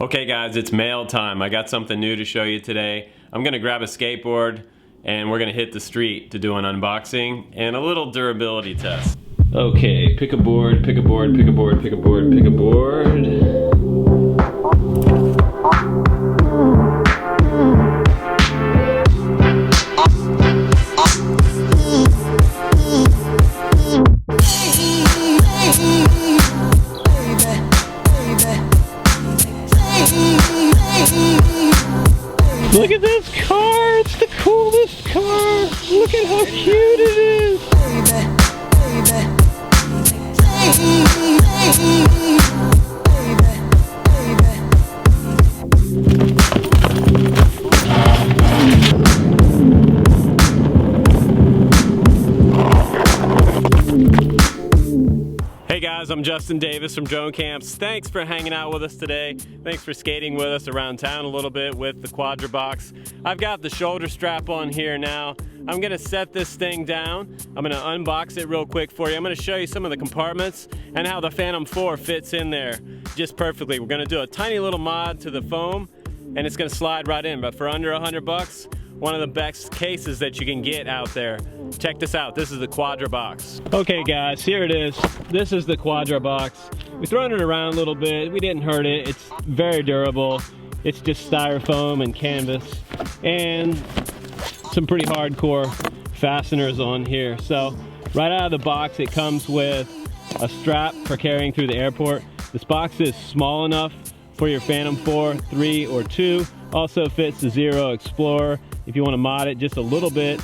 Okay guys, it's mail time. I got something new to show you today. I'm gonna grab a skateboard and we're gonna hit the street to do an unboxing and a little durability test. Okay, pick a board, pick a board, pick a board, pick a board, pick a board. Look at this car! It's the coolest car! Look at how cute it is! Hey guys, I'm Justin Davis from Drone Camps. Thanks for hanging out with us today. Thanks for skating with us around town a little bit with the Quadra-Box. I've got the shoulder strap on here now. I'm gonna set this thing down. I'm gonna unbox it real quick for you. I'm gonna show you some of the compartments and how the Phantom 4 fits in there just perfectly. We're gonna do a tiny little mod to the foam and it's gonna slide right in, but for under $100, one of the best cases that you can get out there. Check this out. This is the Quadra-Box. Okay guys, here it is. This is the Quadra-Box. We've thrown it around a little bit. We didn't hurt it. It's very durable. It's just styrofoam and canvas and some pretty hardcore fasteners on here. So right out of the box, it comes with a strap for carrying through the airport. This box is small enough for your Phantom 4, 3, or 2. Also fits the Zero Explorer if you want to mod it just a little bit.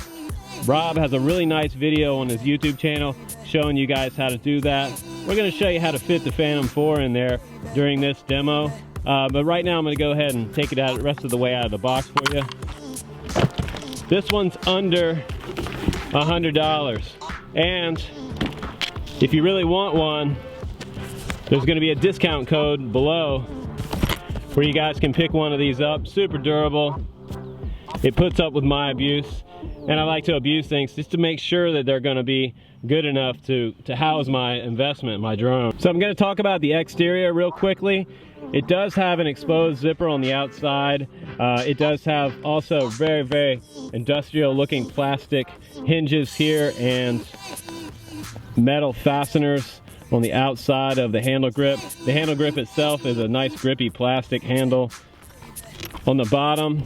Rob has a really nice video on his YouTube channel showing you guys how to do that. We're going to show you how to fit the Phantom 4 in there during this demo. But right now I'm going to go ahead and take it out the rest of the way out of the box for you. This one's under $100. And if you really want one, there's going to be a discount code below where you guys can pick one of these up. Super durable. It puts up with my abuse. And I like to abuse things just to make sure that they're going to be good enough to house my investment, my drone. So I'm going to talk about the exterior real quickly. It does have an exposed zipper on the outside. It does have also very, very industrial looking plastic hinges here and metal fasteners on the outside of the handle grip. The handle grip itself is a nice grippy plastic handle. On the bottom,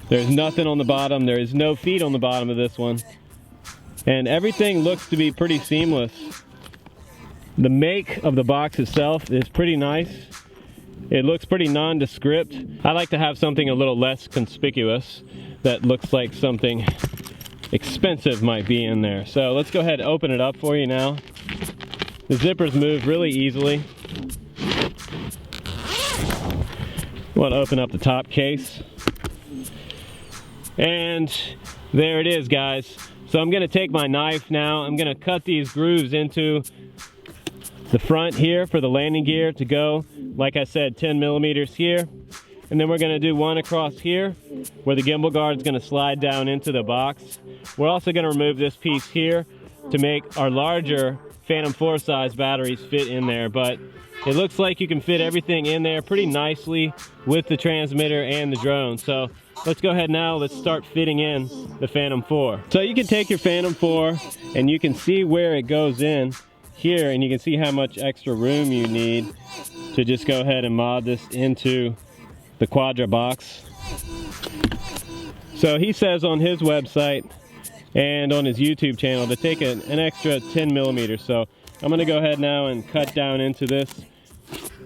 there's nothing on the bottom. There is no feet on the bottom of this one. And everything looks to be pretty seamless. The make of the box itself is pretty nice. It looks pretty nondescript. I like to have something a little less conspicuous that looks like something expensive might be in there. So let's go ahead and open it up for you now. The zippers move really easily. You want to open up the top case. And there it is, guys. So I'm going to take my knife now. I'm going to cut these grooves into the front here for the landing gear to go, like I said, 10 millimeters here. And then we're going to do one across here where the gimbal guard is going to slide down into the box. We're also going to remove this piece here to make our larger Phantom 4 size batteries fit in there. But it looks like you can fit everything in there pretty nicely with the transmitter and the drone. So let's go ahead now, let's start fitting in the Phantom 4. So you can take your Phantom 4 and you can see where it goes in here, and you can see how much extra room you need to just go ahead and mod this into the Quadra-Box. So he says on his website and on his YouTube channel to take an extra 10 millimeters. So I'm going to go ahead now and cut down into this.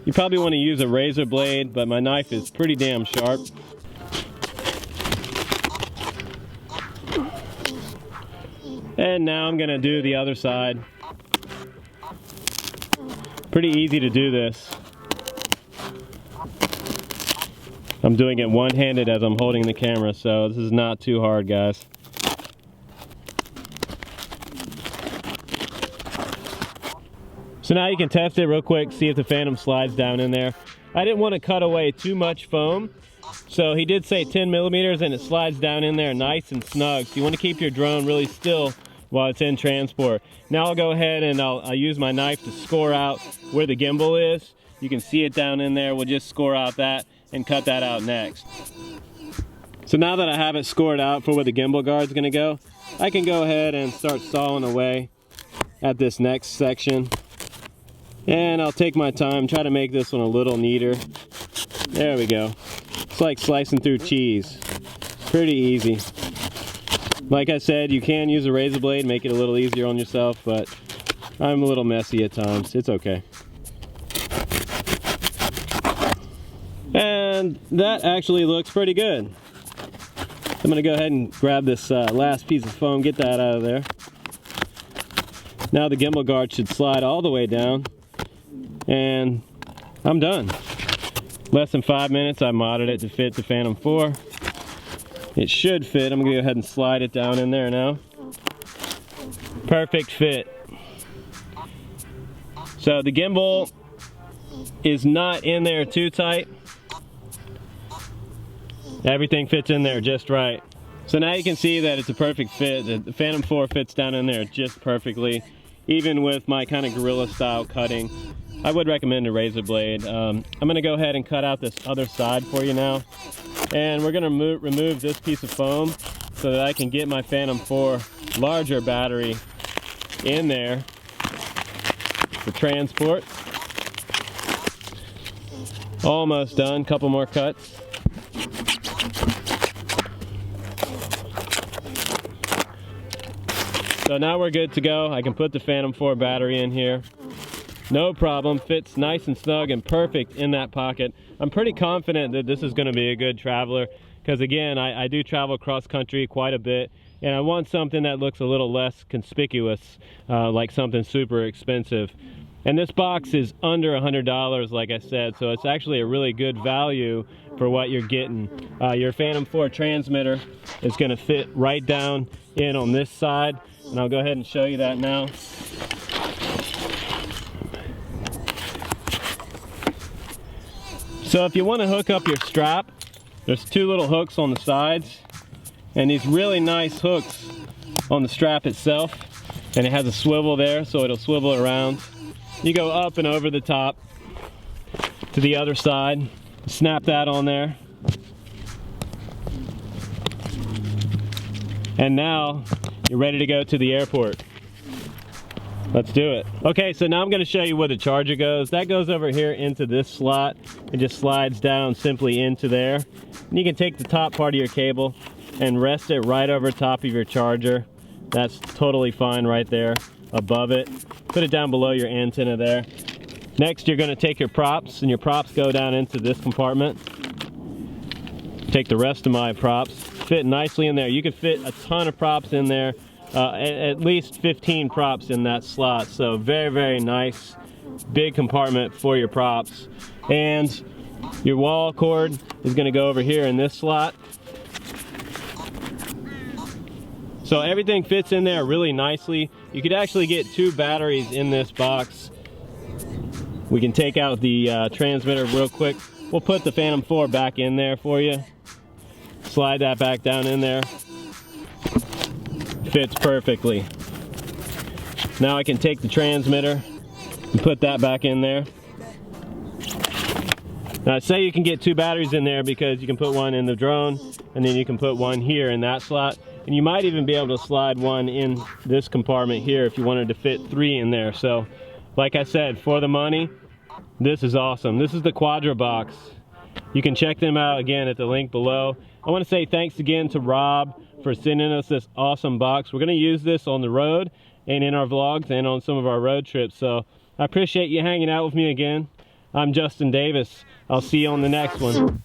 You probably want to use a razor blade, but my knife is pretty damn sharp. And now I'm going to do the other side. Pretty easy to do this. I'm doing it one-handed as I'm holding the camera, so this is not too hard, guys. So now you can test it real quick, see if the Phantom slides down in there. I didn't want to cut away too much foam, so he did say 10 millimeters and it slides down in there nice and snug. So you want to keep your drone really still while it's in transport. Now I'll go ahead and I'll use my knife to score out where the gimbal is You can see it down in there. We'll just score out that and cut that out next. So now that I have it scored out for where the gimbal guard's gonna go, I can go ahead and start sawing away at this next section. And I'll take my time, try to make this one a little neater. There we go. It's like slicing through cheese. Pretty easy. Like I said, you can use a razor blade, make it a little easier on yourself, but I'm a little messy at times. It's okay. And that actually looks pretty good. I'm gonna go ahead and grab this last piece of foam, get that out of there. Now the gimbal guard should slide all the way down, and I'm done. Less than 5 minutes, I modded it to fit the Phantom 4. It should fit. I'm gonna go ahead and slide it down in there now. Perfect fit. So the gimbal is not in there too tight. Everything fits in there just right. So now you can see that it's a perfect fit. The Phantom 4 fits down in there just perfectly. Even with my kind of guerrilla style cutting, I would recommend a razor blade. I'm gonna go ahead and cut out this other side for you now. And we're gonna remove this piece of foam so that I can get my Phantom 4 larger battery in there for transport. Almost done, couple more cuts. So now we're good to go. I can put the Phantom 4 battery in here. No problem, fits nice and snug and perfect in that pocket. I'm pretty confident that this is gonna be a good traveler because again, I do travel cross country quite a bit and I want something that looks a little less conspicuous, like something super expensive. And this box is under $100, like I said, so it's actually a really good value for what you're getting. Your Phantom 4 transmitter is gonna fit right down in on this side, and I'll go ahead and show you that now. So if you want to hook up your strap, there's two little hooks on the sides and these really nice hooks on the strap itself, and it has a swivel there so it'll swivel around. You go up and over the top to the other side, snap that on there, and now you're ready to go to the airport. Let's do it. Okay, so now I'm gonna show you where the charger goes. That goes over here into this slot. It just slides down simply into there. And you can take the top part of your cable and rest it right over top of your charger. That's totally fine right there above it. Put it down below your antenna there. Next, you're gonna take your props, and your props go down into this compartment. Take the rest of my props, fit nicely in there. You can fit a ton of props in there. At least 15 props in that slot, so very, very nice big compartment for your props. And your wall cord is going to go over here in this slot. So everything fits in there really nicely. You could actually get 2 batteries in this box. We can take out the transmitter real quick. We'll put the Phantom 4 back in there for you. Slide that back down in there. Fits perfectly. Now I can take the transmitter and put that back in there. Now say you can get 2 batteries in there because you can put one in the drone and then you can put one here in that slot, and you might even be able to slide one in this compartment here if you wanted to fit 3 in there. So like I said, for the money, this is awesome. This is the Quadra-Box. You can check them out again at the link below. I want to say thanks again to Rob for sending us this awesome box. We're going to use this on the road and in our vlogs and on some of our road trips. So I appreciate you hanging out with me again. I'm Justin Davis. I'll see you on the next one.